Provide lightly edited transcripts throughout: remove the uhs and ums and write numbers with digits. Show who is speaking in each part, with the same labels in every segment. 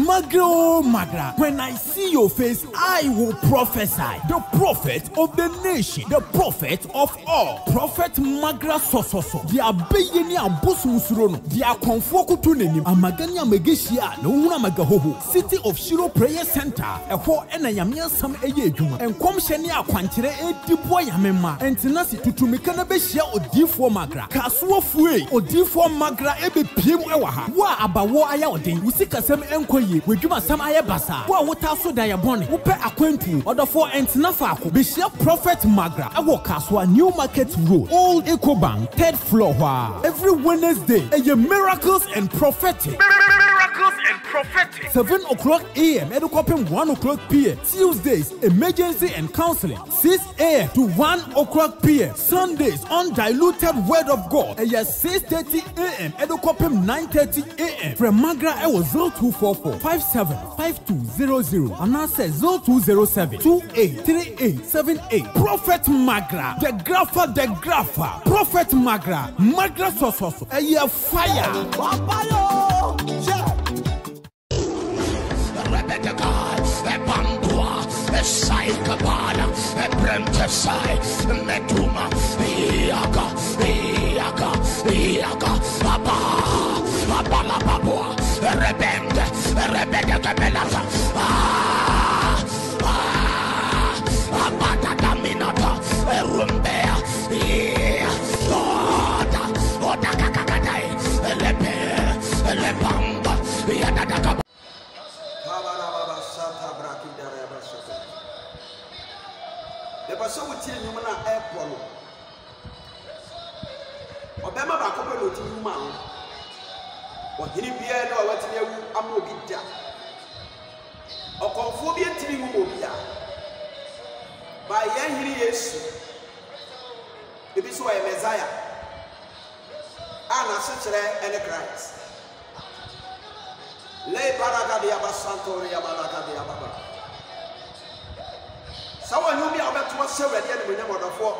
Speaker 1: Magro Magra. When I see your face, I will prophesy. The prophet of the nation, the prophet of all. Prophet Magra Sososo. They are bayeni abusu surono. They are konfokutu nenim. Amaganya megeshia no una magahoho. City of Shiro Prayer Center. Eho ena yamia sam eye adwuma. Enkom hye akwankyere edipo yamema. Entinasi tutumika na behia odifo Magra. Kasuo fue odifo Magra ebe piem ewa ha. Wa abawo aya odin. Usikasem enkoye. Wedwuma sam aye basa. Wa wotaso da yabone. Upe akwantu. Odofo entina faako. Behia Prophet Magra. Ewo Kaswa New Market Road. Old Ecobank. Third floor. Every Wednesday. A miracles and prophetic. 7 o'clock a.m. Edukopim 1 o'clock p.m. Tuesdays, emergency and counseling. 6 a.m. to 1 o'clock p.m. Sundays, undiluted word of God. 6:30 a.m. Edukopim 9:30 a.m. From Magra, I was 0244 575200. And I said 0207 283878. Prophet Magra, the grapher. Prophet Magra, Magra Sososo. A year fire.
Speaker 2: The gods, the Bambua, the Saikabana, the Brentesai, Metuma, Iaga, Babala Babua, the Rebecca Cabelata, Abata Daminata, Rumbea, Otakakatai, Lepamba, Yadaka.
Speaker 3: The person will tell you na airport. Obama ba ko pelo ti mu ma o. O hiri bia na o wati ewu ama obi da. Okonfo bi entimi mu obi a. Ba ye hiri Yesu. Ebi so ye Messiah. Ana se kire ene Christ. Le baraka de abasantori abalaka de ababa. Sawa nyumi abeto se wede ne munya modofo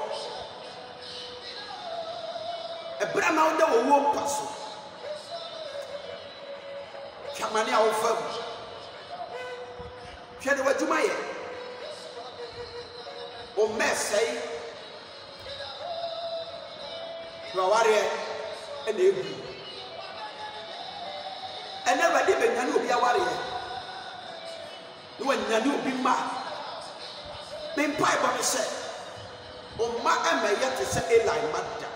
Speaker 3: ebra na wode wo mpaso chamani a wo fam hwede wadwuma ye o mesei waware ene ebu ene wade benyane obi aware no wanyane obi ma me Bible me say o ma emeye te say Eli madda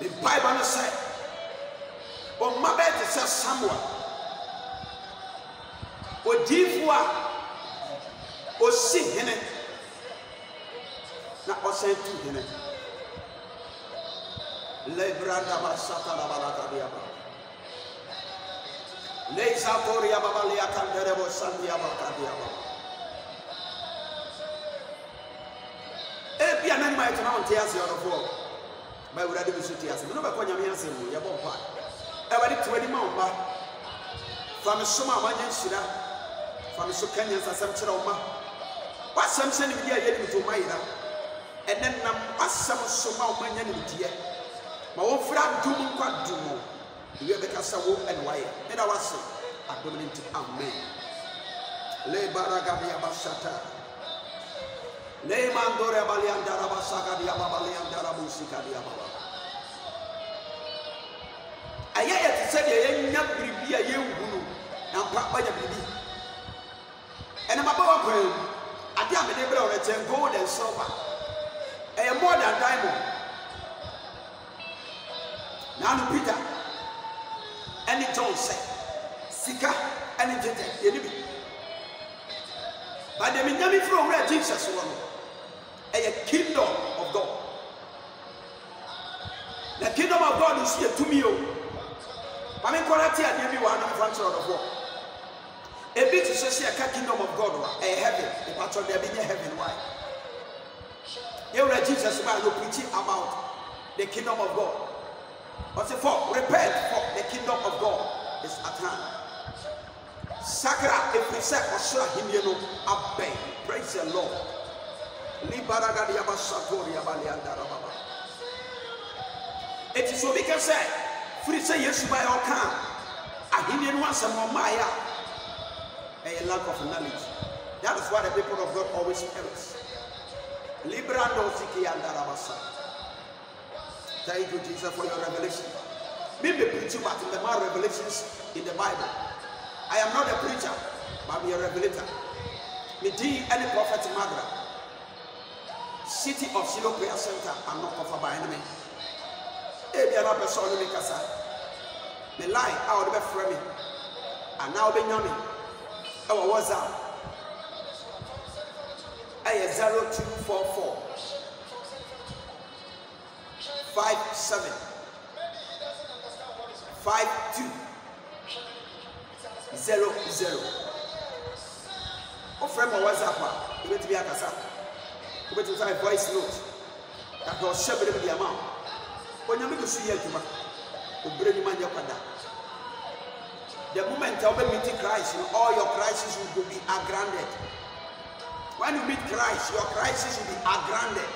Speaker 3: the Bible me say o ma be te say Samuel o difu a o si hene na o say tu hene le branda ba sata la balaka dia ba le satori ya baba le akandere bo sandi ya ba kadia ba. Ebi anani ma etona on tiase odofo ba wurade bi so tiase no ba kwa nyame asem ye bo pa e wadi twani ma omba fa me soma amanya nshira fa me so kanya sasam kire oma wasam se ni dia ye ni to mayira enen nam asam soma amanya ni die ma wo fra dum kwa dum we be kasa wo enwaye e da wase adominti amen le baraka bi abashata le mandore baliandara basaka dia babaliandara musika dia baba ayaya ti se dia yenya biribi aye nhunu na papa ya biribi ene mabawa kwa ade amede bra ore chen gold and silver e more than diamond na no Peter any John say sika any jete yenibi but the minyami from where Jesus was a kingdom of God. The kingdom of God is here to me. I mean, quality and everyone in front of the war. A bit to say a kingdom of God, a heaven, the patron there being a heaven. Why? Here, Jesus man will preach about the kingdom of God. But for repent, for the kingdom of God is at hand. Sakra, if we say, praise the Lord. It is so because say free say yes by all can ahinian one some maya a lack of knowledge. That is why the people of God always perish. Librando Siki and Darabasa. Thank you, Jesus, for your revelation. Maybe preaching about the more revelations in the Bible. I am not a preacher, but I'm a revelator. Me D any prophet Magra. City of Shiloh Prayer Center, I'm not covered by enemy. Ebi ana person no mikasa. Me lie out be frame me. And now be nyame. Our WhatsApp. Aye 0244 57 52 00. O frame WhatsApp a, you bet be akasa. You bet say voice note. That go share with the amount. Onyame go suye adwuma. Obre ni manya kwada. The moment you meet Christ, all your crises will be grounded. When you meet Christ, your crisis will be grounded.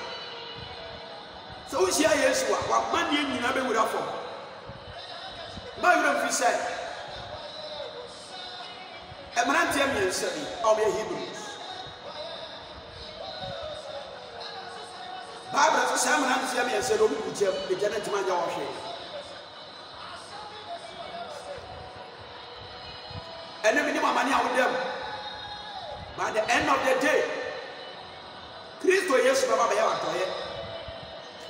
Speaker 3: So we see Yeshua, what man you never would have for. But you don't say, a man tell me, of your Hebrews. Bible says, a man tell me, and said, oh, the Janet man, your shame. And then we need money out of them. By the end of the day, Christ will yes, Baba.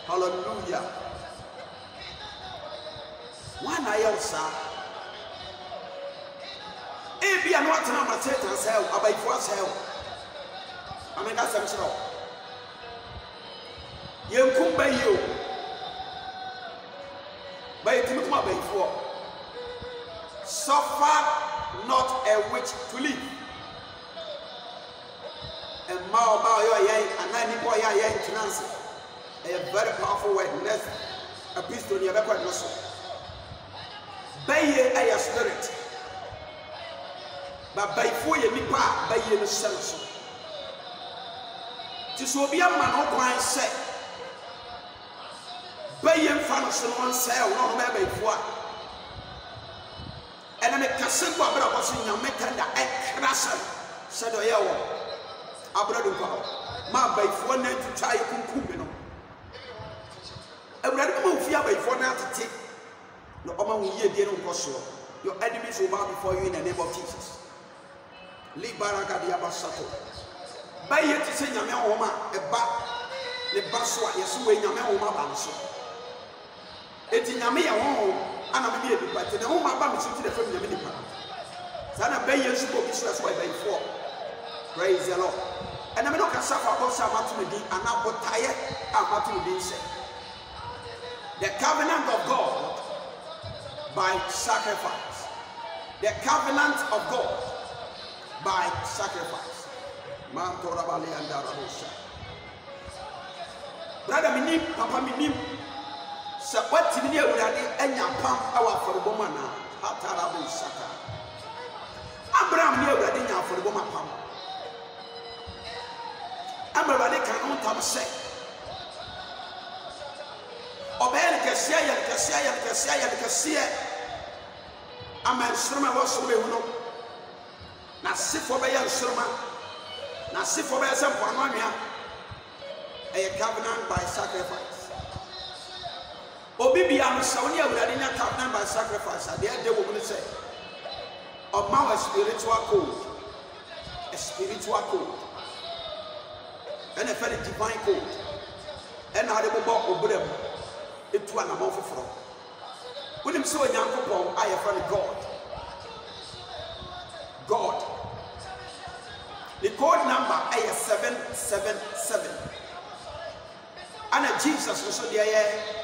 Speaker 3: Hallelujah. One I also. If you are not going to say to yourself, about yourself, I mean, that's something wrong. You come by you. By you come by before. Suffer not a witch to live. And Mao and 90 boy a very powerful word. Next epistle you have quite no so. By a spirit. But by four ye nipa by ye no sense. This will be a man who can say by ye fan so one say no by four. And I make a simple brother was in your method and crash said o yawo abrado ko ma by four na to try kunkum no awurade mo fia by four na tete no oma hu ye die no nkoso your enemies will bow before you in the name of Jesus. Libaraka dia basato by ye to say nyame homa eba le baso a yeso we nyame homa ba nso eti nyame ye ho ana me be but the home about me to the family nipa sana be yesu ko business by before. Praise the Lord. And I no can suffer about some matumedi and now botaye amatumedi say the covenant of God by sacrifice. The covenant of God by sacrifice. Man torabali and darabosha. Brother minim, papa minim. So what did you do? And your pump our for the woman. Hatarabu Saka. Abraham knew that in your for the woman pump. Abraham can't have say. Obey the Cassia. A man Sherman was so well. Now sit for Bayan Sherman. Now sit for Bayan Samponia. A covenant by sacrifice. Obibi amusawonia wurade covenant by sacrifice. At the end they will say, "Of my spiritual code, a spiritual code, and a very divine code, and how they will walk over them into an amount of fraud." With him so young couple, I have found God. God. The code number is 777. And Jesus was so there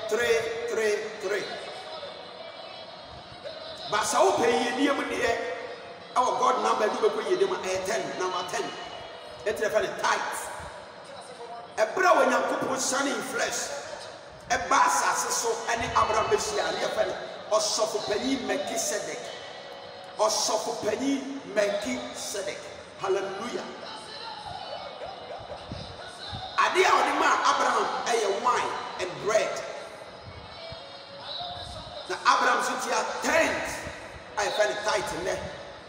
Speaker 3: 333. But so pay ye our God number do be 10 number 10. It's a very tight. A bro when you couple son in flesh. A bass so any Abraham Beshia or Sopopeni Melchizedek or Sopopeni Melchizedek. Hallelujah. Adia or the man Abraham a wine and bread. na Abraham so tia tent I find it tight in there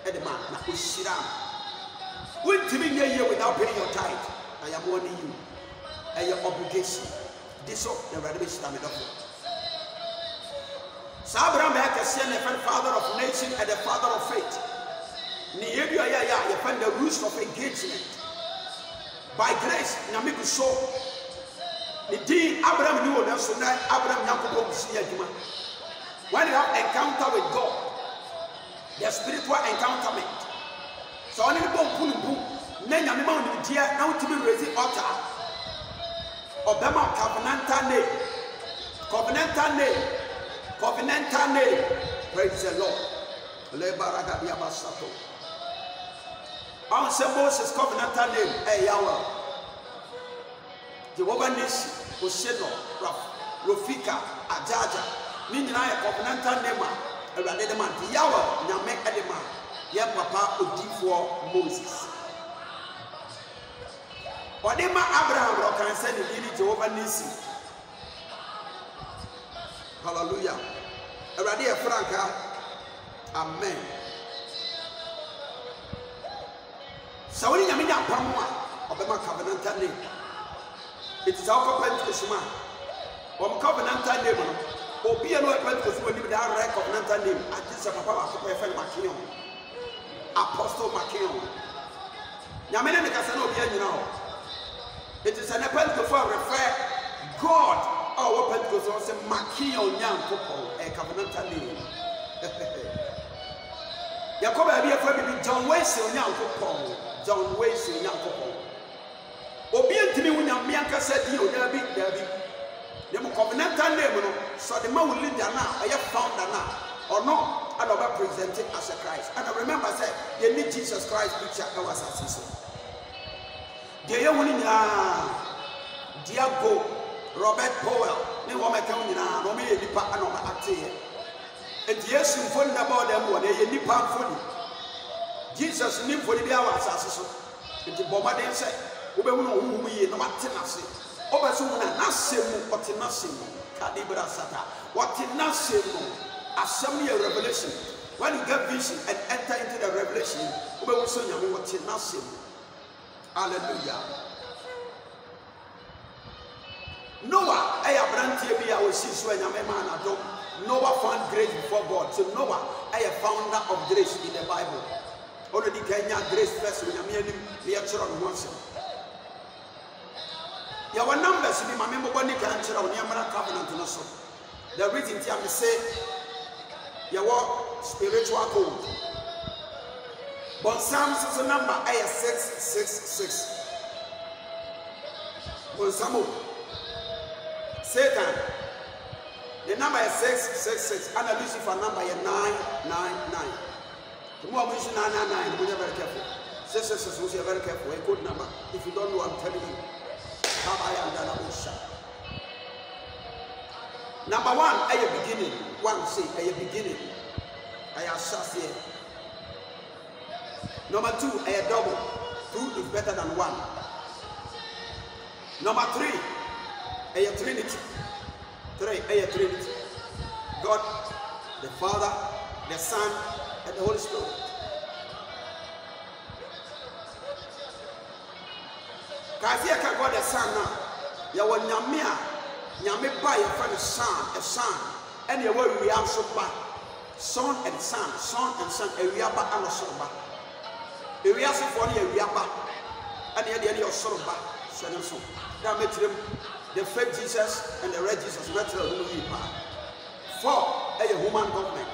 Speaker 3: at the man na ushiram wouldn't year without paying your tithe. I am warning you and your obligation this up the revelation of it. So Abraham had to send a father of nation and the father of faith. You find the rules of engagement by grace. Namiku show the deed Abraham knew that so now Abraham Yakubu see when you have encounter with God, the spiritual encounterment. So only the boom boom then you know the dear now to be raising altar Obama covenantal name. Praise the Lord. Lebaragadia basato. Answer Moses covenantal name. Hey Yahweh. Jehovah Nisi, Oseno, Rofika, Ajaja. Meaning I covenantal name. Eradedema. Yahweh Nyame Edema. Ye Papa Odi for Moses. Wadema Abraham Rokan said in Jehovah Nisi. Hallelujah. Eradia Franca. Amen. So when you mean that Pamwa, Obama covenantal name. It is our Pentecost man. Or covenantal name. Or be a no Pentecost when you have a covenantal name. I just a papa to pay for Makion. Apostle Makion. Yamena de Casano be now. It is an Pentecost for refer God. Our Pentecost was a Makion young couple, a covenantal name. Yakob abia fa bi John Wesley onyankopon John Wesley onyankopon obi antimi wunyame ankasa di o dabi dem covenantal name no so the man will leader now I founder now or no and over presented as a Christ and I remember say you need Jesus Christ picture that was assassin dey you woni na Diago Robert Powell ne wo meka nyina no me nipa and no acte here. And yes, you phone about them one day, you phone. Jesus knew for the hour assassin. And the bomber then said, Ube who we no matinasi. Obasuna Nasim, what in Nasim, Kadibra Sata, what in Nasim, assembly of revelation. When you get vision and enter into the revelation, Ube was on your what in Nasim. Hallelujah. Noah, I have brand TV, I will see so and a man at home. Noah found grace before God. So Noah, I a founder of grace in the Bible. Already Kenya grace first when I'm here children once. Your numbers be my member one can children on Yamara covenant and also. The reason I say your spiritual code. But Psalms is a number I 666. But Samu Satan. The number is 666, and Lucifer number is 999. The more we say 999, we are very careful. 666, we are very careful. A good number. If you don't know, I'm telling you. Number one, at your beginning. One say, at your beginning. I am here. Number two, at your double. Two is better than one. Number three, at your Trinity. Three, a Trinity. God, the Father, the Son, and the Holy Spirit. Kazia ka God the Son now. Ya wa nyame ba ya fa the Son, a Son, and ya wa we am so ba. Son and Son, and we are ba and so ba. We are so for we are ba. And ya dey your so ba. So na so. That make them the fake Jesus and the red Jesus, natural human power. 4, a human government.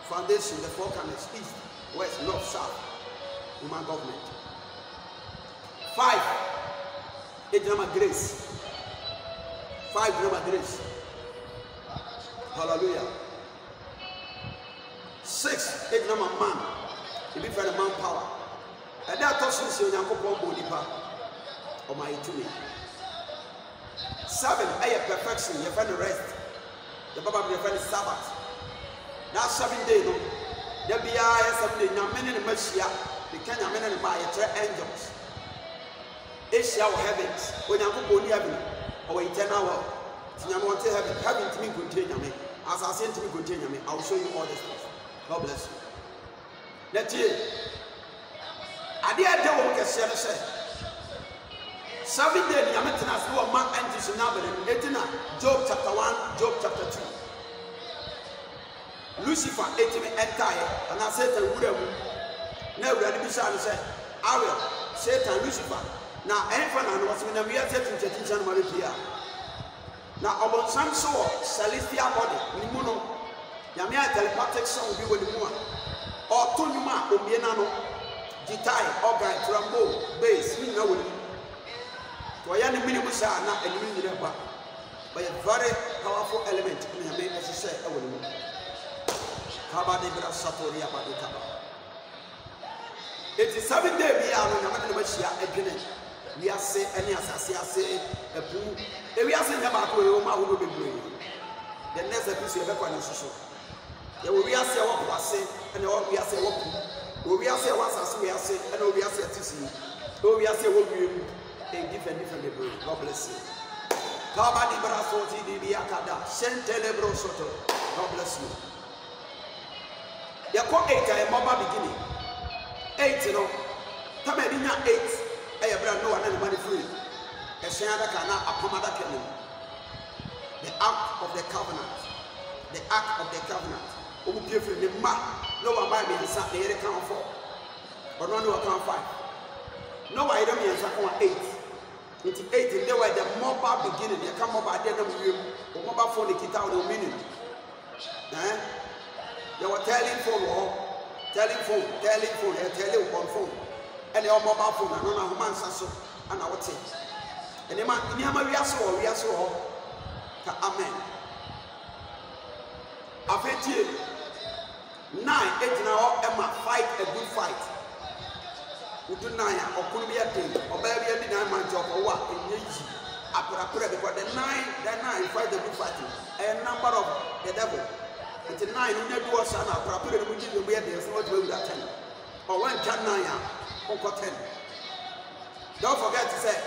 Speaker 3: Foundation, the 4 corners, east, west, north, south. Human government. 5, a drama grace. 5 drama grace. Hallelujah. 6, a drama man. It be for the manpower. And that also is your body power. Or my tuning. 7, perfection, you find the rest. The Bible you find the Sabbath. Now 7 days, no. There be 7 days. Now many in the Messiah, the Kenya men and my angels. Asia or heavens, when you go to heaven, or eternal world. You want to heaven to me contain me. As I said to me, continue me. I will show you all this stuff. God bless you. Let's hear. I did a devil can say 7 days. I'm not a man and this number. Job chapter 1, Job chapter 2. Lucifer ate me entire, and I said to William, no, we had to be said, I will, Satan, Lucifer. Now, everyone was in a real teaching Maria. Now, about some sort, celestial body, Nimuno, Yamia telepathic sound be with the moon, or Tunuma, Obienano, Gitai, organ, trombone, bass, we know it. For a minimum, not a minute, but a very powerful element in the main, as you said, it is 7 days we are on the Machia again. We are saying, any as I say, a pool. If we are saying about where Roma will be doing, the next episode of the social. We are saying what was saying, and we are saying what we are saying, what we are saying, and we are saying to see. We are saying what we in different degrees. God bless you. Kabadi Brasoti di Biakada, Sentelebro Soto. God bless you. You call 8 a mobile beginning. 8, you know. Tamedina 8. I have no one money free. A Shana Kana, a Pomada Cannon. The Ark of the Covenant. The Ark of the Covenant. Who will give you the map. No one might be in Sunday account 4. Or no account 5. No, I don't mean account 8. Into 8, they were the mobile beginning. They come up at the end of the or mobile phone, they get out the meaning. They were telephone, phone, and your mobile phone, and on a man, and I would say, and the man, we are so, amen. I bet you 9, 8 now, Emma fight a good fight. We do 9 or could be a thing, or baby, 9 months of a walk in easy. After because the 9 fight a good fighting, a number of the devil. It's 9 in the door, son, I probably will give you where there's no 12 at 10. Or 1 can 9 or 10. Don't forget to say,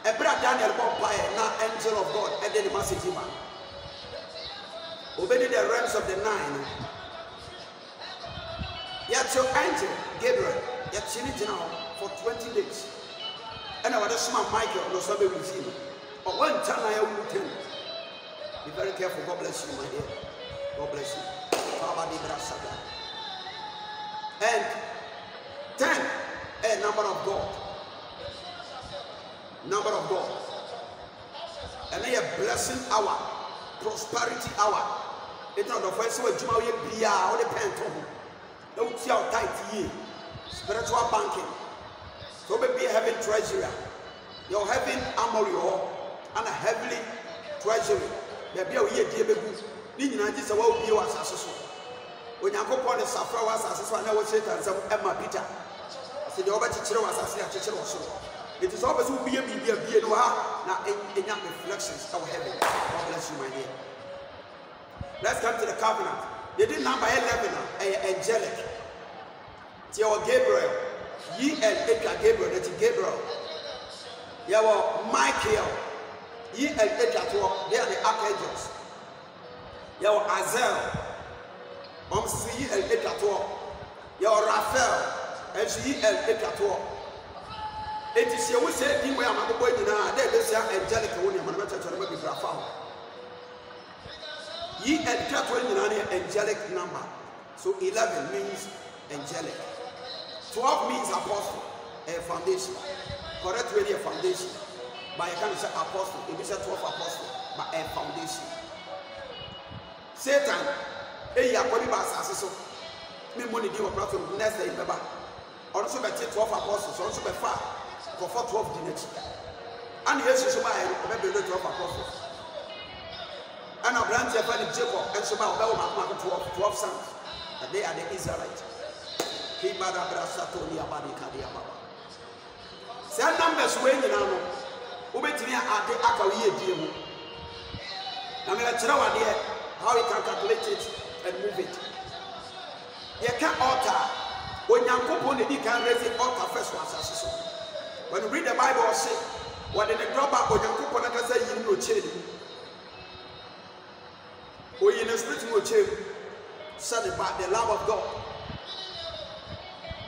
Speaker 3: a brother Daniel Bompire, not angel of God, and then the message man. Obey the realms of the 9. Yet your angel, Gabriel, yet she needs now for 20 days. And I was a smart Michael, no somebody will see me. Or 1 time I will 10. Be very careful. God bless you, my dear. God bless you. And 10, a number of God. Number of God. And then a blessing hour, prosperity hour. It's not the first way to be or the pen. Don't see how tight ye. Spiritual banking. So be a heaven treasurer. You're having armory and a heavenly treasury. There be a year, dear baby. Nina, this is a well view assassin. When you go on the Safra was assassin, I was saying, some Emma Peter. I said, the other teacher was assassin also. It is always who be a media, be a now in your reflections of heaven. God bless you, my dear. Let's come to the covenant. They did number 11, angelic. Your Gabriel, ye and Edgar Gabriel, that is Gabriel. Your Michael. Ye and Edgar, they are the archangels. Your Azel, ye and Edgar, your Raphael, and she and Edgar. It is your wish that you are not going to they say angelic when you're not to remember Raphael. Ye and Edgar, angelic number. So 11 means angelic. 12 means apostle, a foundation. Correct really a foundation. But you can't say apostle, it is a 12 apostle, but a foundation. Satan, you are going to be me money give a prophet next day, remember. Also, by 12 apostles, also by 5 for 12 dinners. And yes, you should buy a 12 apostles. And our branch of Jacob, and so about 12 sons, and they are the Israelites. Send numbers when you know. Ubetia at the Akawi deal. I'm going to tell you how you can calculate it and move it. You can alter when you can raise the altar first one. When you read the Bible, say, what in the drop up when you coupon can say you know change. We in the spirit will change. Said about the love of God.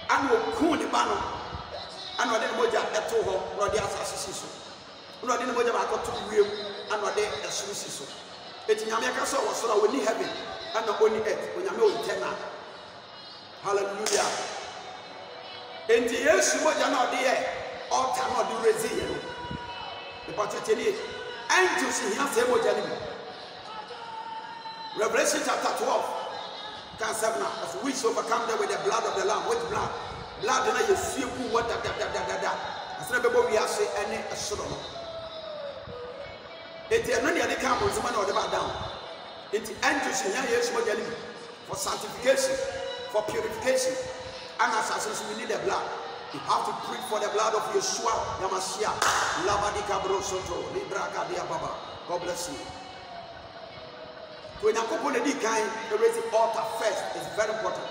Speaker 3: And we cool the banner. And we didn't moja at all, or the assassination. We didn't moja back to the real and what they are so. It's in America, so was so only heaven and not only earth when you know eternal. Hallelujah. And the years you moja not there, all time not do resilient. The particular angels in here say moja. Revelation chapter 12. Can 7 as we overcome them with the blood of the Lamb. Which blood? Blood na you see what da. As never we are say any astronomer. It is not the camp on someone or the back down. It enters in here for sanctification, for purification. And as we need the blood. You have to preach for the blood of Yeshua, Yamashia, Labadika Brosoto, Libra Gadia Baba. God bless you. When you go to the kind, the raising altar first is very important.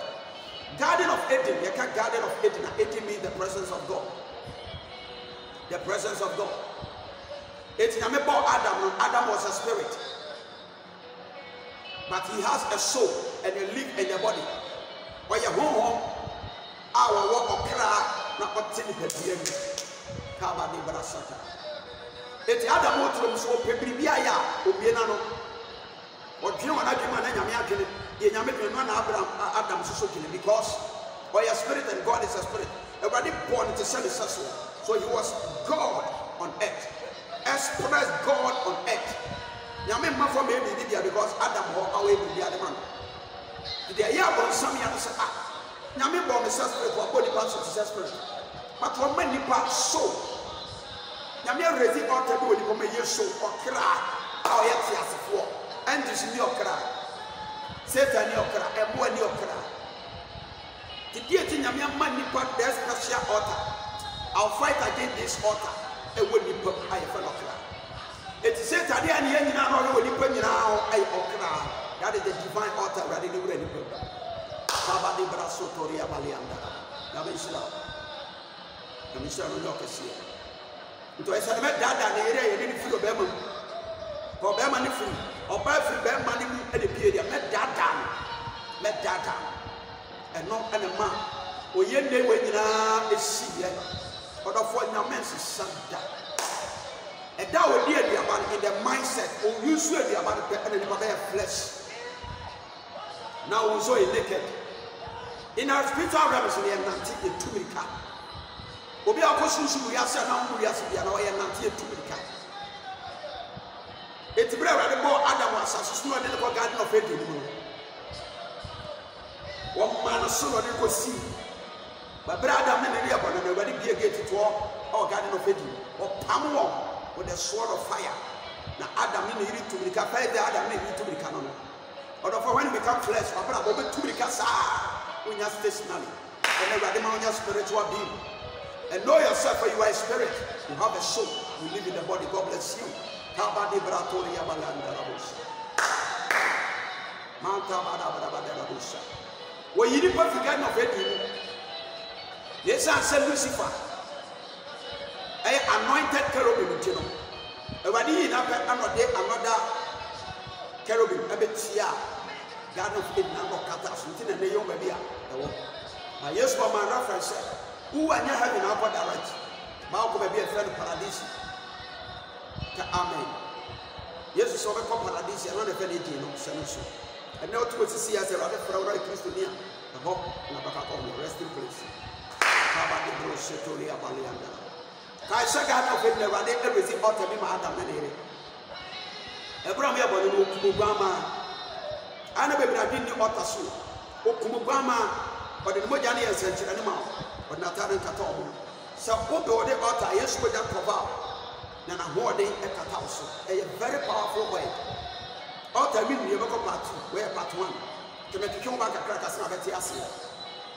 Speaker 3: Garden of Eden, you can't Garden of Eden. Eden means the presence of God. The presence of God. It's about Adam. Adam was a spirit, but he has a soul and a live in the body. When you go home, our work of cry, not what till the PM. Kabadi Brasata. It's Adam who so Pepibiaya, Ubienano. Or do you want to give Adam because your spirit and God is a spirit. Everybody born to send his soul. So he was God on earth. Express God on earth. Yami mafo me bi because Adam ho away bi the man. The year born some year say Yami born the spirit for body parts of the spirit. But for many parts soul. Yami raise it out to do the come soul or cry. How yet as for. And you see your cry. Satan your cry, and one your cry. The deity of your money part there's special altar. I'll fight against this altar. It will be put I fellow cry. It is Satan and the end now will depend now. I cry. That is the divine altar ready to ready. Baba di Brasso Toria Balianda. Namisla. Namisla Locasia. It was a bad dad and the area you didn't feel Beman. For Beman free. Or by free bear money at the period, met that down, and not an man. Or yet they went in a sea, or the foreign man's son. And that would be in the mindset, or usually the about the flesh. Now we saw it naked. In our spiritual realms, we are not taking two minutes. We are questions we are saying, we are not taking 2 minutes. It's brave at the more Adam was as soon as the Garden of Eden. One man sooner than could see. But brother, many of them already be a gate to our Garden of Eden or Pamwon with a sword of fire. Now, Adam needed to be capable, Adam needed to be canon. Or when we become flesh, or probably to be cast when you're stationary and everybody on your spiritual being. And know yourself, for you are a spirit, you have a soul, you live in the body. God bless you. Kabadi Bratoria Balanda Rabusa. Manta Badabada Rabusa. When you didn't forget of it, yes, I said Lucifer. I anointed cherubim, you know. When he another cherubim, a bit here, Garden of Eden, and Katas, and the young baby. Yes, for my reference, who are not having upper direct? Malcolm may be a friend of Paradise. Amen. Yes, so we come Paradise, and not a penny, so. And now to see as a rather for our Christian, the hope and a resting place. Kabadi Brosetoria Balianda. Kaisa Garden of Eden, everything ought to be my Adam and Abraham Yabon, Kumugama. I never been in the Otasu, Kumugama, but the Mojani and Century animal, but not having Katom. So, what do the altar, yes, with that cover. Nana more day at Katauso, a very powerful way. Altar mean you go part 2, where part 1. To make you come back a crackers and a Tiasi.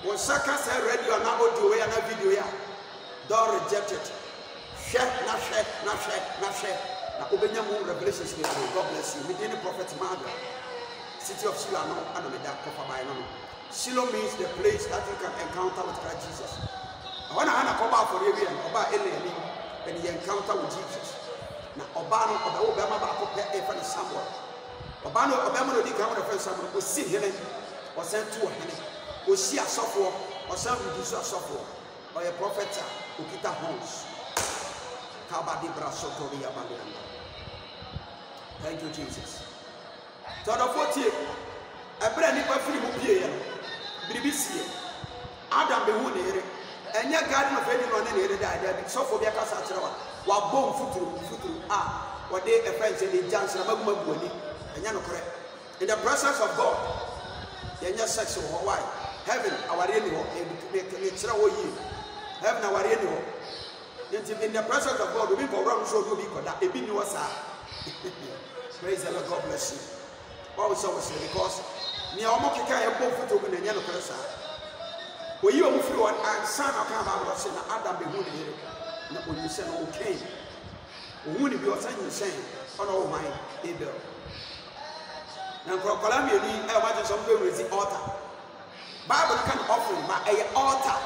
Speaker 3: When Saka said radio and audio and a video, don't reject it. Share, not share, not share, not share. Now, open your moon revelations with you. God bless you. Within the prophet Margaret, city of Shiloh, and I'm a dark cover by now. Shiloh means the place that you can encounter with Christ Jesus. I want to come out for you about alien. And he encounter with Jesus. Now, Obama or the Obama back up there for the somewhere. Obano Obama di come the first time we see him or sent to him. We see a software or some reduce a software or a prophet who get a horns. Kabadi Brasotoria Balianda. Thank you, Jesus. So the 40, a brand new free Mupia, BBC, Adam Behune, and your garden of anyone in the died, so for their Casatra, while bone futu, what they a friend in the Johnson of Mabuni, and Yanokre. In the presence of God, the young sex of Hawaii, heaven, our annual, and heaven, our annual. In the presence of God, we go around so you because that it be no sir. Praise the Lord, God bless you. What was always because near Omokika and both to the yellow person. When you are fluent and son of Kama, Adam Behuni, when you said, okay, who would be saying, oh my, Abel. Now, for Columbia, I imagine somewhere with the altar. Bible can offer my altar.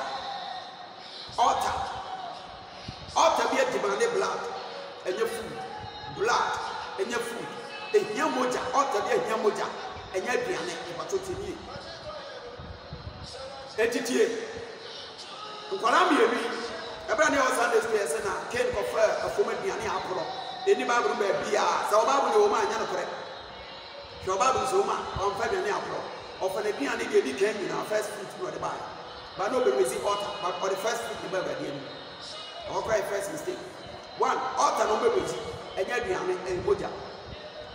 Speaker 3: Altar be a demanded blood and your food, blood and your food. A yamoja, altar be a yamoja, and your piano, but to me. Etiquette. Columbia, a brand new Sunday space and I came for a former piano apple. Any Bible may be a so Bible woman, Yanokre. Your Bible is woman on Fabian apple. Often a piano came in our first fruit to the Bible. But nobody will see altar, but for the first fruit, the Bible. Our very first mistake. One, altar number was a Yabian and Moja.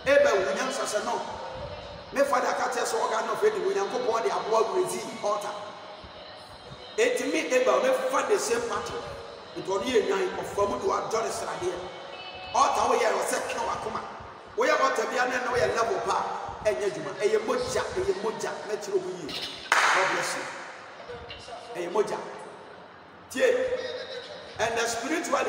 Speaker 3: Eba William Sassano. My father catches organ of Eddie William Copo, the above with altar. It me Eba, my father the same party. It was year 9 of Formu to our Johnny Sadia. Altar, we are a second Akuma. We are about to be an annoying level park. And Yajuma, a Moja, let you be. God bless you. A Moja. And the spiritual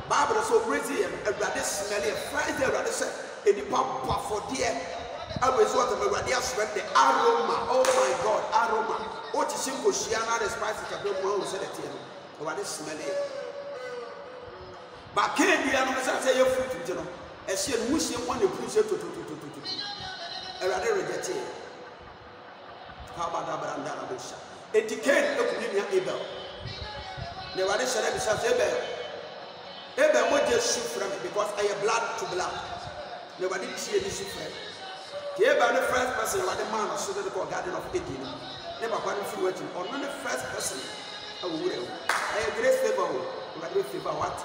Speaker 3: Bible is so crazy and rather smelly, Friday rather said, a papa for dear. I was what the radia spread the aroma. Oh my God, aroma. What is simple Shiana, the spices of the world said it here. Rather smelly. But can't be an say your fruit, you know, as she and wishing one to push it to a rather rejected. How about Abraham Busha? It decayed the communion Abel. The rather said, Abel would just shoot from it because I am blood to blood. Nobody see any shoot from it. Here by the first person, like the man of the garden of Eden. Never quite influential, or not the first person. I will. I have grace favor, but with favor what?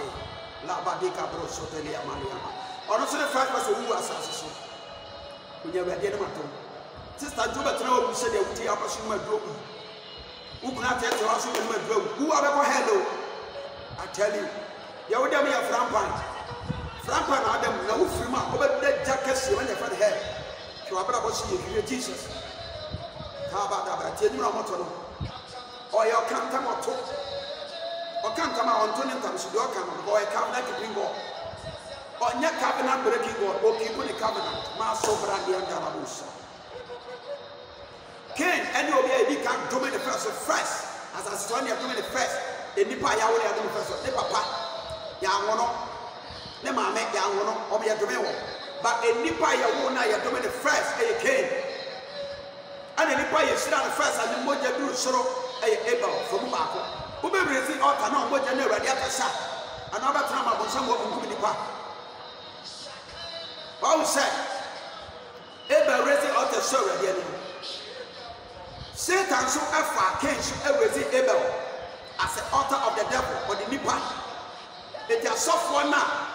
Speaker 3: Labadika bro Sotelia Mariama. Or also the first person who assassin. When you were dead, Sister Juba Trow said they would take up a swimmer broken. Who cannot tell us who are ever hello? I tell you, you would have me a Frampan. Frampan Adam, no frima, over the jackets you went for the head. You are about to see Jesus. How about that? Tell you no more. Or you can't come or talk. Or can't come out on 20 times, you come or a cabinet to bring on. Or your cabinet breaking or keep on the cabinet. Maso Brandy and Darabusa. Cain and you will be doing the first as a son, you are doing the first. The Nipa Yahweh are doing the first. The Papa, Yawono, the Mamma, Yawono, or me a Domewo. But a Nipa Yahweh, you are doing the first, a Cain. And a Nipa, you sit on the first, and the Moja do so a Abel from Mako. Who may receive all the no Moja never the other side. Another time I was somewhat from Nipa. Paul said, Abel raising all the show again. Satan so ever came to every Abel as the author of the devil or the Nipa. It is soft one now.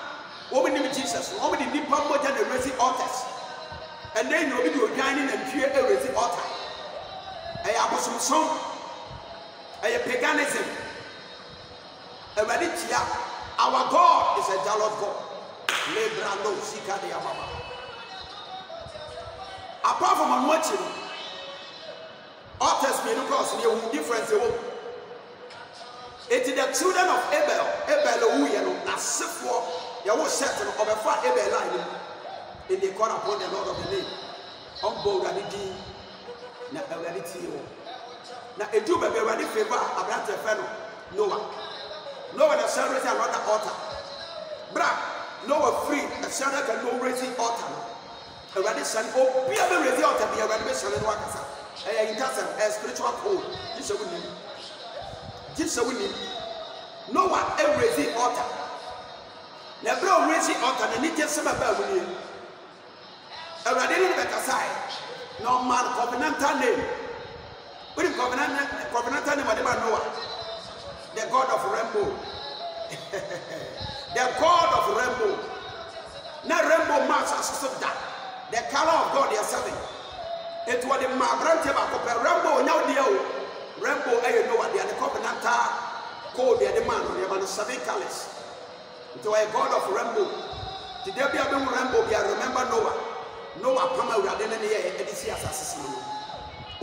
Speaker 3: Woman named Jesus, woman the Nipa more than the raising authors. And then you will be dining and fear a raising author. I have some song, a paganism, a religion. Our God is a jealous God. Lebrando Sika de Ababa. Apart from watching. Authors may look us near difference. It is the children of Abel who you know, as if for you will settle of a far Abel line in the corner upon the Lord of the name. On board and the na reality. Now, a do baby ready favor about the fellow Noah. Noah the celebrate another altar. Bra, Noah free, a celebrate can no raising altar. Awurade sane obi a be raise altar bi Awurade be sane no akasa intercession spiritual code this winning Noah a raise altar na bro raise altar na ni tese ba ba wuni Awurade ni be kasai no man covenantal name what is covenantal name of Noah the God of rainbow the God of rainbow na rainbow marks as that the color of God they are serving it was the brand ba rainbow now dia o rainbow ayo Noah they are the covenantal code they are the man they are the 7 colors it was a God of rainbow today be a rainbow be remember Noah pama urade na ye edisi asase no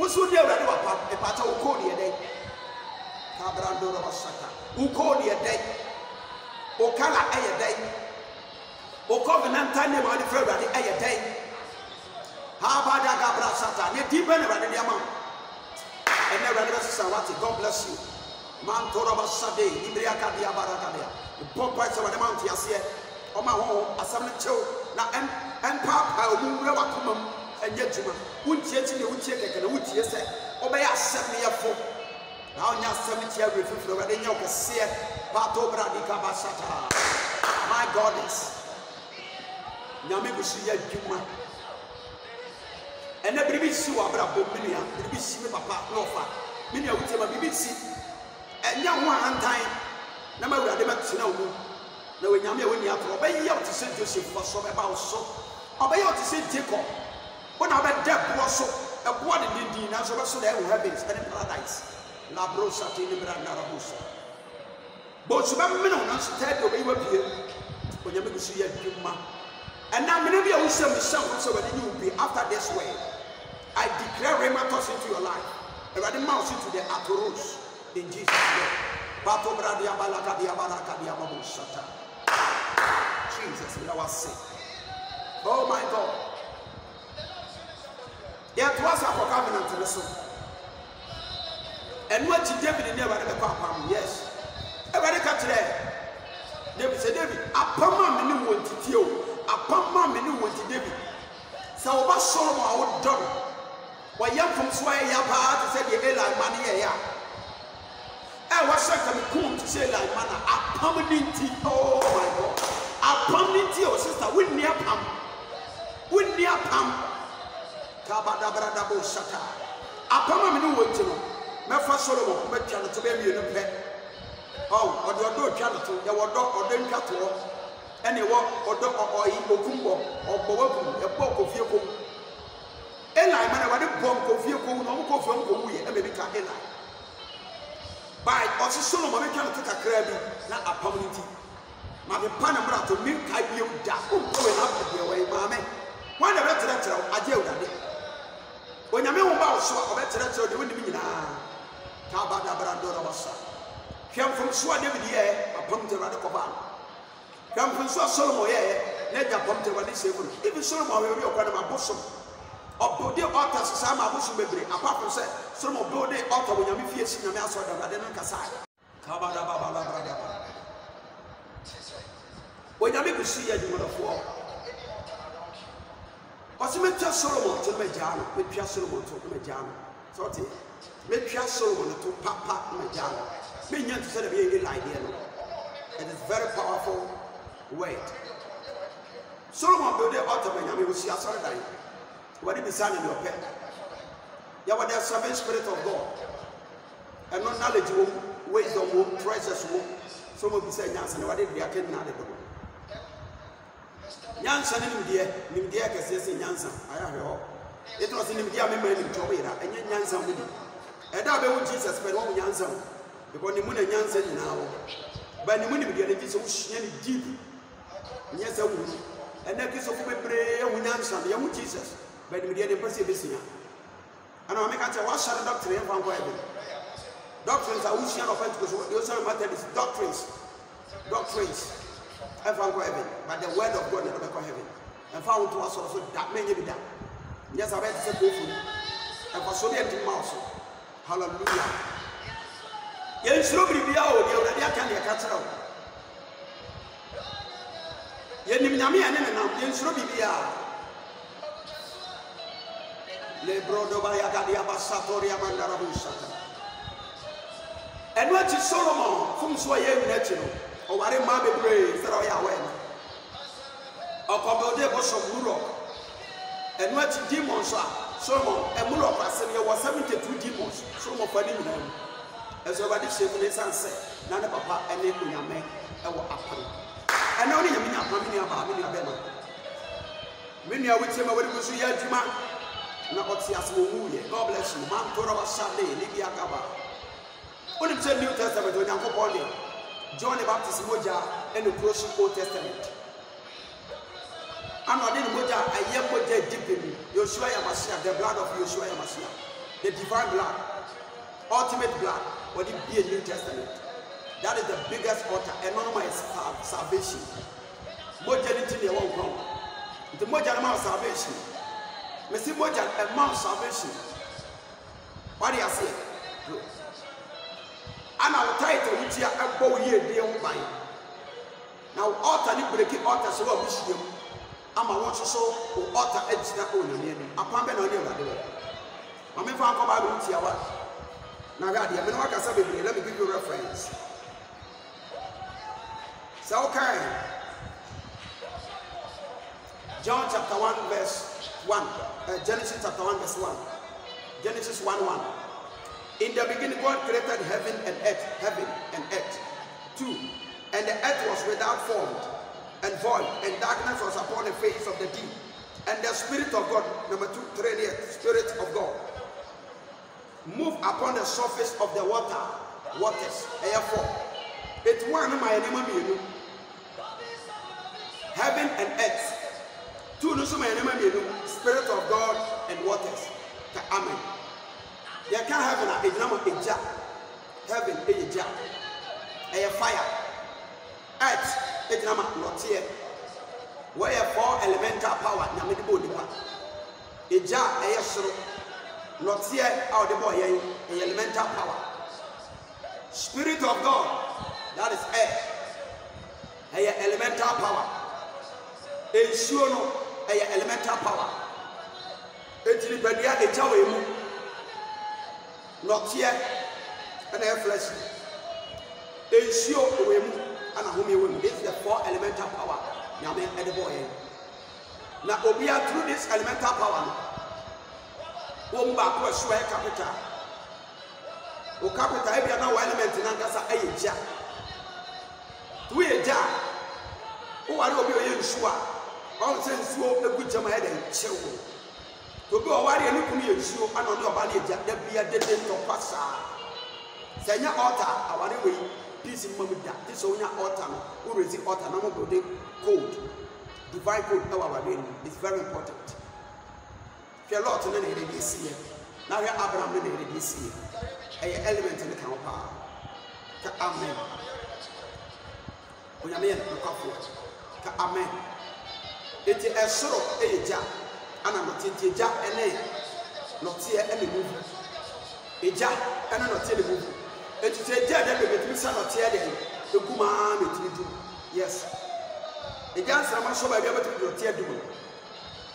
Speaker 3: usu dia urade wa pa e pata o code ye dey ka brando ro sata o code ye dey o kala aye dey o covenantal name of the urade aye dey ha ba da ga bra sata ne di be na urade dia ma and na urade be what God bless you man to ro sade ibria ka dia baraka dia pop point so the mount yase o ma ho asam ne chew na and papa omure wakomam anya juma wuntie ti ne wuntie keke na wutie se obeya asem ne yefo na onya asem ti awe fifuro wede nya okese pato bradi ka basata my God is nyame gusu ya juma ene bribi si wa bra bominia bribi si me papa no fa minia wutie ma bribi si enya ho antan na ma wurade ma tina wo na we nyame woni atro obeya o ti se Joseph for so be ba o so obeya o ti se Jacob wona be debo so ebo de dindi na so be so the heavens and paradise la brosa ti ni branda rabusa bo so be me no na so tade obeyi wa pie onyame gusu ya dwuma and now me be a usem sham so be you be after this way I declare rematos into your life everybody mouse into the atoros in Jesus name pato bradia balaka dia baraka dia babusata Jesus we are sick. Oh my God. There was a covenant in the soul. And what David never pam, yes. Everybody catch there. David said, David, a pama menu went to you, a pama menu went to David. So what Solomon I would done. Why young from Sway Yapa to say the Eli money, yeah. I was second cool to say like manna, a permanent oh my God. A permanent or sister, win near pam. Win near pam. Kabada brada bo shata. A pama menu went to me first Solomon, but channel to baby in a pet. Oh, or your door channel to your dog or then cat or any walk or dog or kumbo or bokum, a poke of your Eli, man, I want to bomb of your no go from Kowe, and maybe can Eli. By also Solomon, I can't take a crabby, not a permanent. My panamra to milk I be that going up the way, mamma. Why the better I deal that day? When you know about so a better the winning Kabada Brandora Bassa. Come from Swa David, a pumped around the Coban. Come from Swa Solomon, let the pumped around this able. Even Solomon will be a part of my bosom. Of the altar, some are bosom baby, apart from say, some of the altar when you feel in your mouth or the Kasai. Kabada Baba Brada. When you make a see you want to fall. What's the matter, Solomon to Majano, with Pia Solomon to Majano? Sorty, make Pia Solomon to Papa Majano. Meaning to say the idea. It is very powerful word. Solomon built the altar when you will see a solid dying. What did be signed in your pen? You are the serving spirit of God. And not knowledge, wisdom, treasures, some will be saying, Yanson, what did they attend now? Yanson in India, because yes, in Yanson, I have all. It was in India, member in Jovera, and Yanson with it. And I will Jesus, but one Yanson, because the moon and Yanson now. But the moon began to so deep. Yes, I will. And that is of my prayer with Yanson, the young Jesus. But the media person this year. And I make a wash out doctrine from heaven. Doctrines are which of Pentecost, the also matter is doctrines. Doctrines. I found heaven, but the word of God never go heaven. And found to us also that may be done. Yes, I read the same and for so many mouse. Hallelujah. Yes, nobody be out, you already can catch out. Yenimyami and Yes, nobody be out. Lebrodo Bayagadia Basatoria Mandarabusata. And what is Solomon from Swayam Natural, or what a Mabe Bray, Saroya Wen, or Cobode was of Murok. And what demons are Solomon and Murok, there was 72 demons, some of them. As already said, said, Nana Papa and Yame, and what happened. And only a minute, Bama. Many are with him when we see Yajima. God bless you. Man, Torah Sunday, Libya Gaba. When it's a New Testament, when I'm upon you, John the Baptist Moja and the Crossing Old Testament. I'm not in Moja, I am Moja deep in Yoshua Yamashia, the blood of Yoshua Yamashia, the divine blood, ultimate blood, what it be a New Testament. That is the biggest altar, anonymous salvation. Moja didn't you won't come. The Moja amount of salvation. Messi Moja a mount salvation. What do you say? And our title which you are a bow year dear by. Now altar ni break it altar so what wish you. I'm a watch so altar edge that on the name. A pump and on your radio. I'm in front of our room here. Now God, you know what I said, let me give you a reference. So okay. John chapter 1 verse 1. Genesis chapter 1 verse 1. Genesis 1:1. In the beginning God created heaven and earth. 2. And the earth was without form and void, and darkness was upon the face of the deep. And the Spirit of God, number 2, 3, Spirit of God, moved upon the surface of the waters. Therefore, it's one of my name, heaven and earth. 2 no so my name, Spirit of God and waters. Amen. You can't have a number of jar. Heaven, a jar. A fire. Earth, a number not here. Where 4 elemental power, Namidi a jar, a soro. Not here, out the boy, a elemental power. Spirit of God, that is air. A elemental power. A sure no, a elemental power. It's the Badia, a Jawa. Not yet, and air flesh. A sure women and a woman. This is the 4 elemental power. Now, men and the boy. Now, Obia through this elemental power. One back was swear capital. O capital, every other element in Angasa a jar. To a jar. Who are you sure? All sense you a good jam head and chill. To go away and look me and show and on your body, there be a dead to pass. Senya altar, our way, peace in Mamma, this on your altar, who is the altar, no more code. Divine code, our way, is very important. If you're not in any this year, now you're Abraham in this year, an element in the count power. Amen. We are men, look up for it. Amen. It is a sorrow, a jar. And I'm not in jar and not here any movement. A jar and I'm not telling you. It is a jar that we son of tear the Guma to do. Yes. A jar, some so I be able to do a tear do.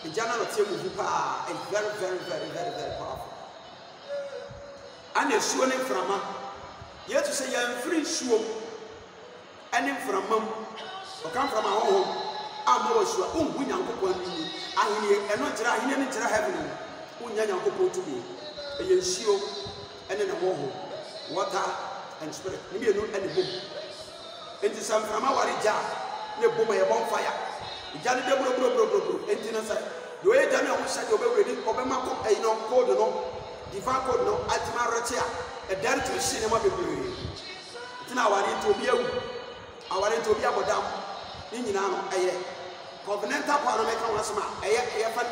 Speaker 3: A jar not tear with power is very, very, very, very, very powerful. And a swelling from her. Yet to say I'm free swoop. And from mum or come from our home. I'm always sure. Oh, we don't go I hear not heaven. Who go to me. A shield and then a warhol, water and spirit. Maybe a note and a boom. Into some from our jar, no boom a bonfire. Johnny Double, and Tina the way Daniel said, Obama, a no code, no, divine code, no, Altima Ratia, a dance to cinema. Now I need to be a madam. A covenantal power make a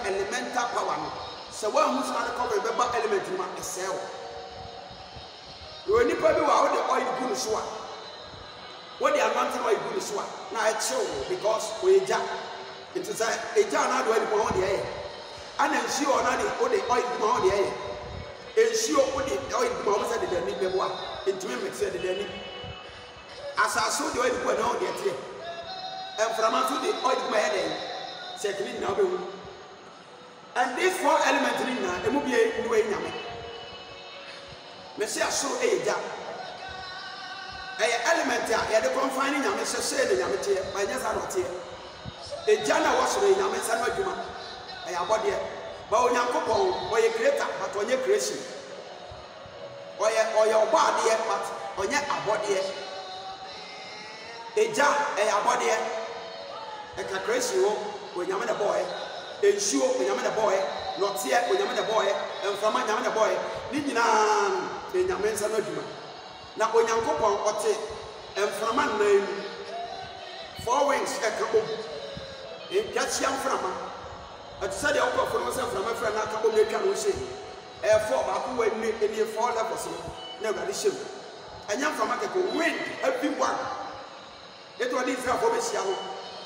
Speaker 3: elemental power. So one who's not a cover the element in my cell. You only probably out the oil good swat. What the amount oil good swat? Now it's show because we jack. It is a jar not doing more on the air. And then she or not the oil more on the air. And she or the oil more said the need the one into him said the need. As I saw the oil put on the tree. And from us to the oil my head, secondly now. And these 4 elements in now, it will be a way yammy. Messiah so a jam. Element here, the confining yammy, say the yammy, my yes, I not here. A jana was a yammy, and Juma. I have body. But when you come, or you create, but when you creation, or your body, but when you are body, a jar, a body, a creation, when you are a boy, a shoe, when you are a boy, not here, when you are a boy, and from my young boy, Nina, the Yaman and Juma. Now, when you come on, and from my name, 4 wings, a couple, in catch young from I said, the upper from myself from my friend, I can't make a say. Therefore, I can wait in 4 levels. Never the ship. And young from Makaco win everyone. It was this for this young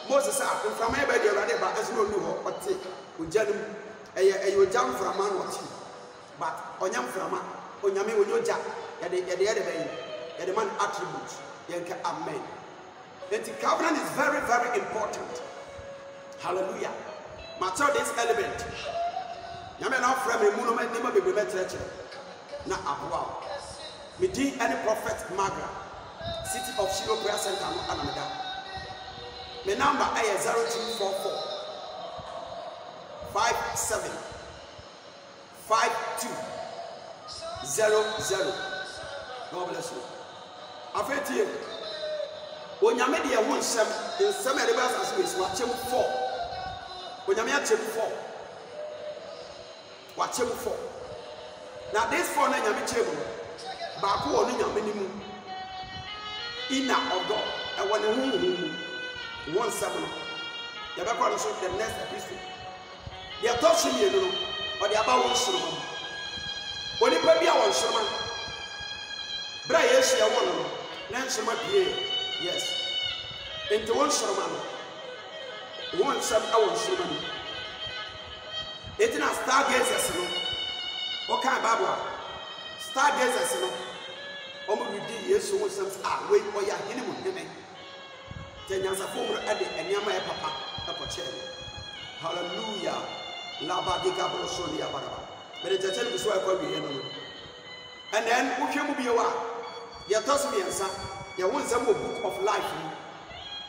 Speaker 3: Moses up from everybody around but as no new what take with Janum. You jump from a man or two. But on young from on Yami with your jack at the other way, at the man attributes. Yanka Amen. The covenant is very, very important. Hallelujah. Matter this element. Yamen now from a monument never be better. Na Abwa. Meeting any prophet Magra, City of Shiloh Prayer Center, Anamada. My number is 0244 57 5200. God bless you. After you, when you made your one sem, in some areas as we watch him 4. When you made 4, watch him 4. Now this 4 na you table. Baku on your minimum inner of God. And when you 1:7, you have got to show the next episode. They are touching you, or they are about 1 sermon. When you pay one sermon, Bray, yes, you are 1. Nancy, my yes. Into 1 sermon, 1:7 hours sermon. It is not stargazers. What kind of Bible? Stargazers, we did yes, so some wait for your honeymoon. Then you have a former edit and Yamaya Papa, a chair. Hallelujah. Laba de Gabro Sonia Baraba. But it's a tell you so I call you. And then, who can be a while? You toss me and son, you want some book of life.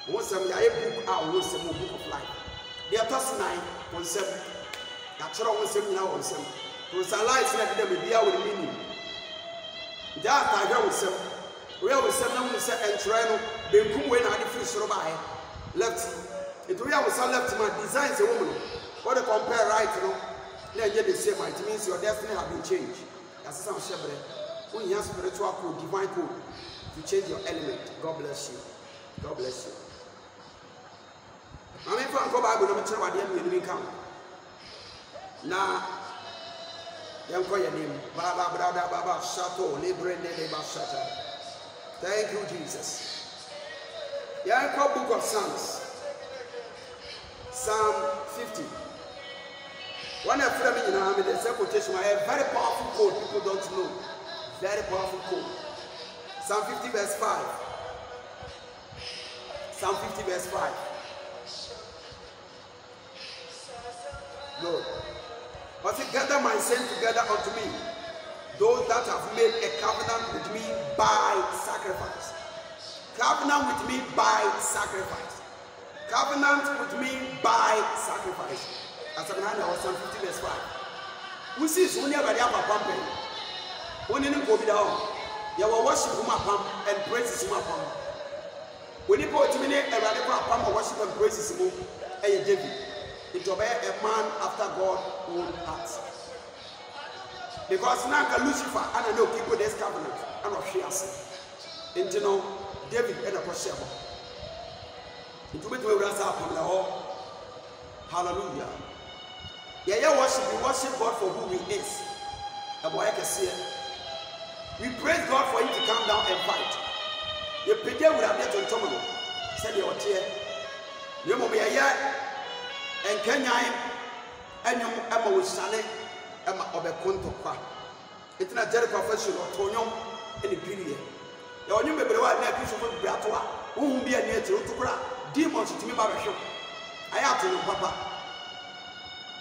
Speaker 3: You want some book, I want some book of life. They are tossing 9 on 7. That's all on 7 now on 7. To realize that they will be our meaning. That I go with some. We always said, no one said, and Trano, they come when I diffuse by left. It will always left my designs a woman. What to compare right, you know? Then get the same, it means your destiny has been changed. That's some shepherd. When you have spiritual code, divine code, to change your element. God bless you. God bless you. I mean, if I go back, I'm going to tell you what the come. Now, you call your name. Baba, Brada, Baba, Shato, Libre, Neba, Shata. Thank you, Jesus. Yeah, I call Book of Psalms. Psalm 50. When I frame in army, there's a quotation. I have very powerful code. People don't know. Very powerful code. Psalm 50 verse 5. Psalm 50 verse 5. Lord. But say, gather my saints together unto me, those that have made a covenant with me by sacrifice. Covenant with me by sacrifice. Covenant with me by sacrifice. As I'm now Psalm 50 verse 5. We see so many of the other pumping. When you go down, you will worship him upon and praise him upon. When you put me a radical upon worship and praise him, a David. It will be a man after God's own heart. Because now Lucifer, and I know people this covenant, and of Shias. And you know, David and a Prosher. It will be to rise up on the hall. Hallelujah. Yeah, we worship God for who he is. And boy, I can see it. We praise God for him to come down and fight. The Peter would have yet to come. Said your tear. You will be a year. And Kenya and you Emma with Sane Emma of a Contoqua. It's not a professional Tonyon in the period. Your new baby, I piece of Bratua, who will be a near to cry. Demons to me by a show. I have to know, Papa.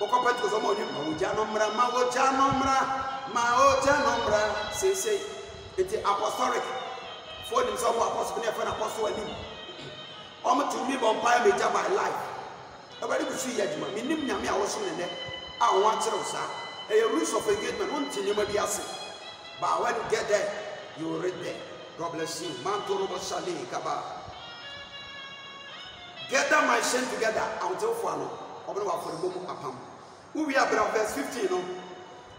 Speaker 3: Oko Pentecost mo nyum ma o janomra say it's apostolic for them some apostle ne fa apostle anim to me vampire major my life everybody go see yaduma minim nyame a wo so ne a wo akere sa a rules of engagement won tinema bi ase but when you get there you will read there. God bless you. Gather my shame together. I will tell Fano. For the book of Apam. Who we are verse 15.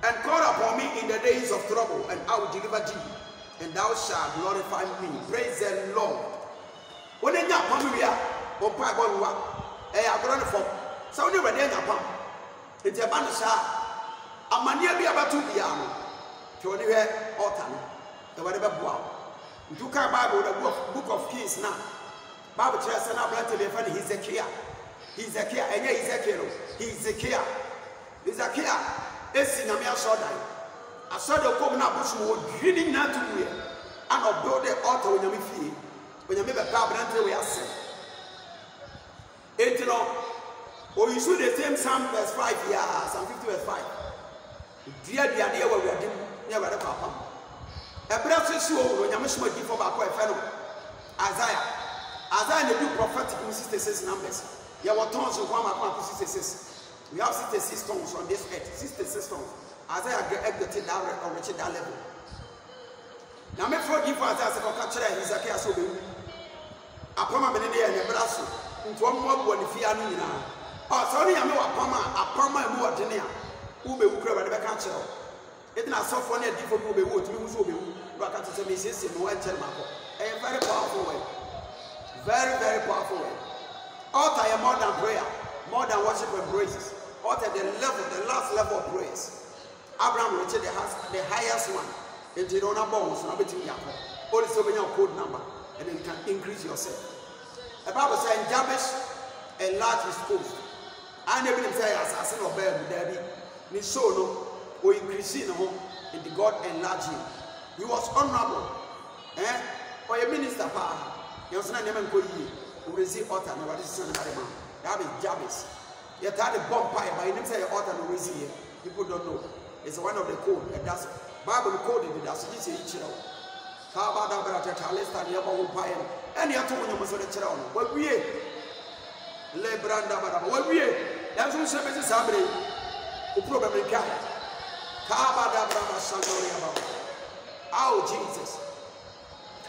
Speaker 3: And call upon me in the days of trouble, and I will deliver thee, and thou shalt glorify me. Praise the Lord. When they are upon me, or Pagua, a grown for so they were there upon. It's a banisha. A mania be about to be armed. To anywhere, autumn. The whatever wow. You can't Bible the book of Kings now. Bible tells us now to be funny. Hezekiah, and Hezekiah. Esi na me asodan. Asodan kom na bosu wo dwini na to we. And of build the altar when you feel. When you make a cabinet we ase. Etino. Or you see the same Psalm verse 5 yeah, Psalm 50 verse 5. Dear where we are doing near the papa. A brother so when you must give for back fellow. Isaiah they do prophetic 66 numbers. There were tons of 166. We have 66 stones on this earth. 66 stones. Isaiah get that or reach that level. Now me for give Isaiah say capture Hezekiah so be. Apama be ne and braso. Nto mo bo ne fia no nyina. Oh so ne ya me apama mu odene a. Wo be wu kra be be ka kire. It na so for ne di for be wu otumi mu so be wu. Ro ka tse me sese no wan tell mako. Very powerful way. Very, very powerful way. Altar is more than prayer, more than worship and praises. Altar the last level of praise. Abraham reached the highest one. And you don't have bones, not between Yaakov. Only so many code number, and then you can increase yourself. The Bible says, Jabez enlarged his coast. I never say assassin or bear with Debbie. Ni so no, or increasing home, and the God enlarged him. He was honorable. Or a minister power. You know, never go ye. Who receive altar, nobody son of man. That is Jabez. You had a bonfire, but you didn't say altar no receive. People don't know. It's one of the code, and that's Bible code. That's easy. Each other. Kabada brata Charleston, you have a bonfire. And you have to know you must let it on. What we Le Branda, what we that's who services somebody who probably can. Kabada Braba Sandoria. Oh, Jesus.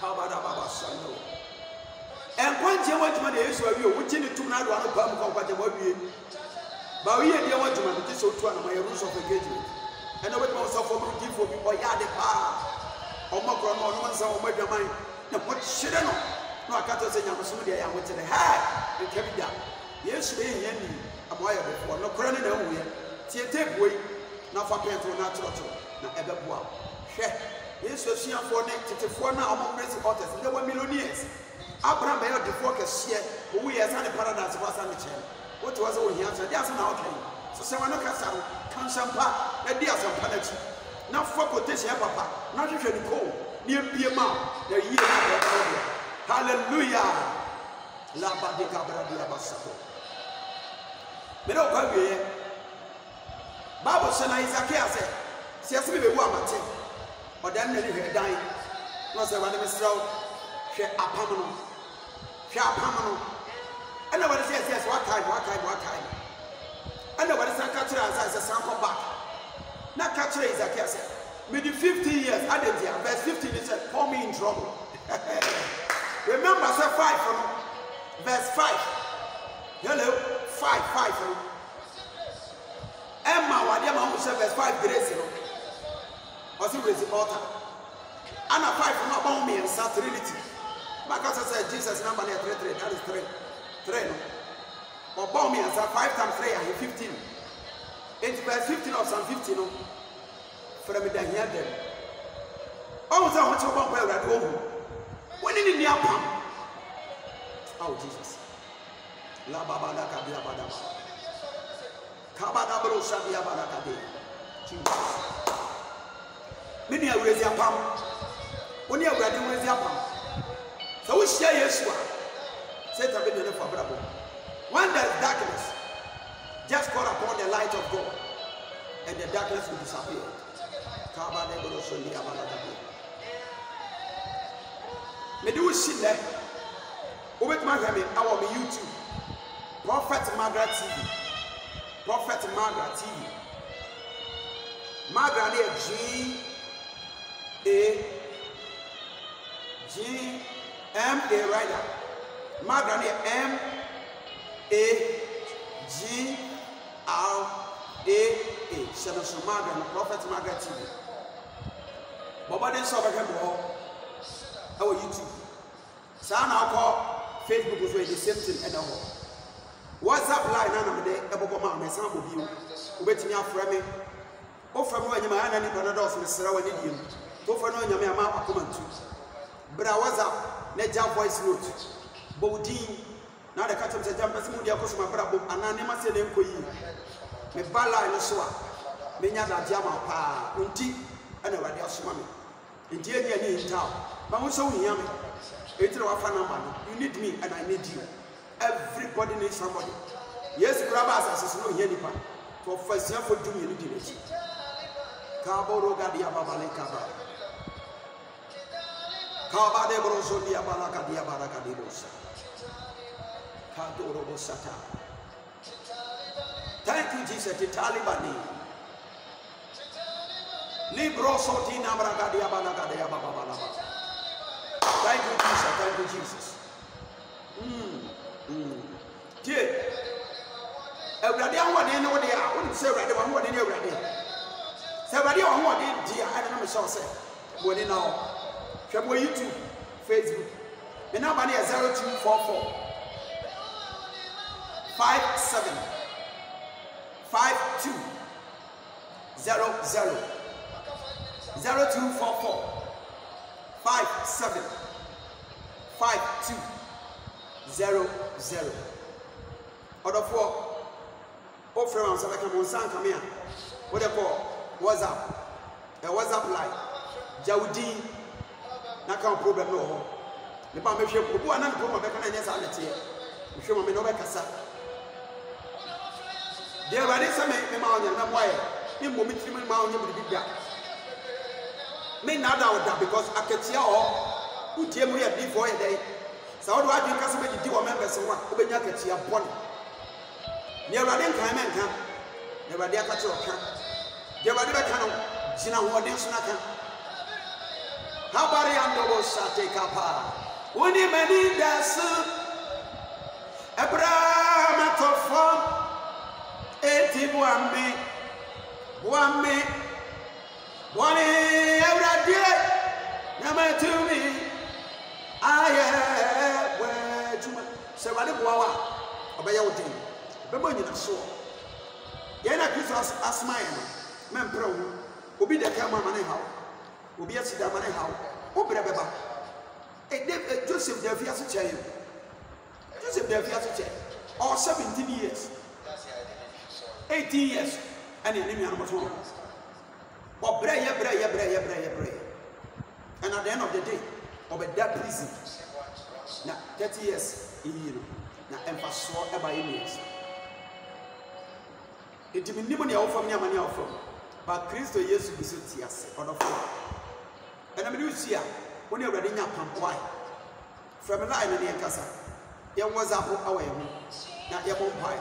Speaker 3: Kabada Baba Sando. And one day, what money is where you would change to another one of them. But we had the one to manage this or two of my rules of engagement. And I would also for me give for me or yard the power. Or more grown on one side of my mind. Now, what should I know? No, I can't say I'm somebody I went to the high and kept it down. Yes, we ain't I'm wired before. No crying away. Take way. Now for pain to natural. Now, ever wow. Yes, so she for next to 4 now among race authors. There were millionaires. Abraham by the focus here, but we are the paradise was on the chair. What was all here? That's now okay. So someone can sampa, a dear some penalty. Now for quotation, papa, not you can go near Piema, the year. Hallelujah. La Badika Bradia Basato. Pero Kabi Bible said Isaiah said, "Says me be one mate." But then they dying. No say what them straw. Share apamano. And nobody says yes, what time. And nobody says catch as a sample back. Not catch is a case. Maybe 15 years, I did here. Verse 15 it said, "Pour me in trouble." Remember, say 5 from verse 5. Hello, 5. Emma, what the man said verse 5 grace, or see raise the altar. And a 5 from about me and Saturday. Because I said Jesus number 3, that is 3. Or bomb me and 5 times 3 and 15. It's verse 15 of Psalm 15. For me, then hear them. Oh, so much about where at home. When in the upper. Oh, Jesus. La Babada Kabia Badaba. Kabadabro Shabia Badakade. Jesus. Many are raising a palm. When you are ready, raise your palm. So we share Yeshua. Say to me, for bravo. When there's darkness, Just call upon the light of God, and the darkness will disappear. Me do shit there. Over my family, I will be YouTube. Prophet Margaret TV. Prophet Margaret TV. Margaret G-A-M-A rider. Margaret M-A-G-R-A-A. Senator Margaret, Prophet Margaret TV. Baba didn't saw him our YouTube. So now call Facebook was the same thing at all. WhatsApp line na me ebobo ma me san bobi o. Obetimi afra me. O fra me anyama ana ni panados me sra wani diem. To fra no anyama ama akomantu. Bra WhatsApp na ja voice note. Bodi na de katem se jam pese mu dia koso ma bra bom ana ne ma se ne nkoyi. Me bala no so a me nya da dia ma pa. Nti ana wade asoma me. Nti eni ani ntaw. Ba wo so hia me. You need me and I need you. Everybody needs somebody. Yes, Brabas as no Yenipa. For first year for doing anything. Cabo Rogadia Babale Caba. Caba de Brosodia Balacadia Baracadibos. Cado Robosata. Thank you, Jesus, the Talibani. Libro Sotina Bragadia Balagadia Babalaba. Thank you, Jesus. Thank you, Jesus. Dear, everybody, I want to know what they are. Wouldn't say right one what they are ready. Somebody on what they dear. I don't know what say. What they know. Shall we YouTube, Facebook? The number is 0244 57 52 00 0244 57 5200. Order for all friends of come on San come here. What they call WhatsApp. A WhatsApp line. Jaudi na kan problem no. The pa me hwe ko ana ko ma be kana nya sa lete. Me hwe ma me no be kasa. Dey body say me ma onya na boy. Me mo me tiri me ma onya bi bia. Me na da oda because aketia o utie mu ye before ye dey. So what do I drink as a di o members one obenya aketia bone. Ne awade nkan me nkan. Ne awade akache o kan. De awade be kan no gina ho den so na kan. Habari ando shate kapa. Woni mani dasu. Abraham atofom eti buame. Buame. Buame awrade na matumi. Aye we juma. Se wale boawa obaya wodin. Bebo nyina so. Ye na Christmas asmine men pro obi de ka ma mane hawo. Obi asida mane hawo. Obre beba. Joseph de Afia so chaye. Joseph de Afia so chaye. Or 17 years. 18 years. Ani ani mi anomoto. Obre ye bre. And at the end of the day, of a dead prison. Now 30 years in you. Now emphasis about years. It will be money out from your money out from. But Christ Jesus is so tears on the floor. And I'm going to see when you're ready now, why? From a line in the casa. There was a book away. Now your own pie.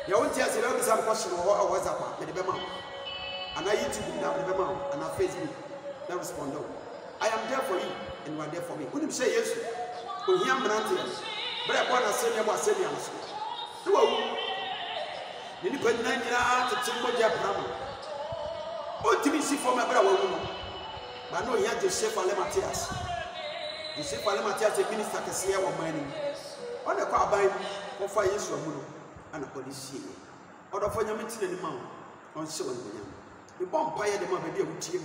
Speaker 3: You won't tell us some question or was up with the Bema. And I YouTube now with the Bema and our Facebook. Now respond. I am there for you and you are there for me. Wouldn't say yes? We hear Brantians. But I want to say you was saying yes. You need to put 9 years to Timothy Abraham. What do you see for my brother? But no, he had Joseph Alematias. Joseph Alematias, a minister, can see our mining. On the car by 4 years or more, and a police here. Or for your meeting in the mount on 7 million. The bomb fire the mother be with you.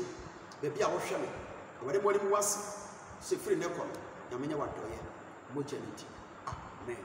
Speaker 3: Baby, I was sharing. Whatever it was, say free neck on. Yamina, what do you? Much energy. Amen.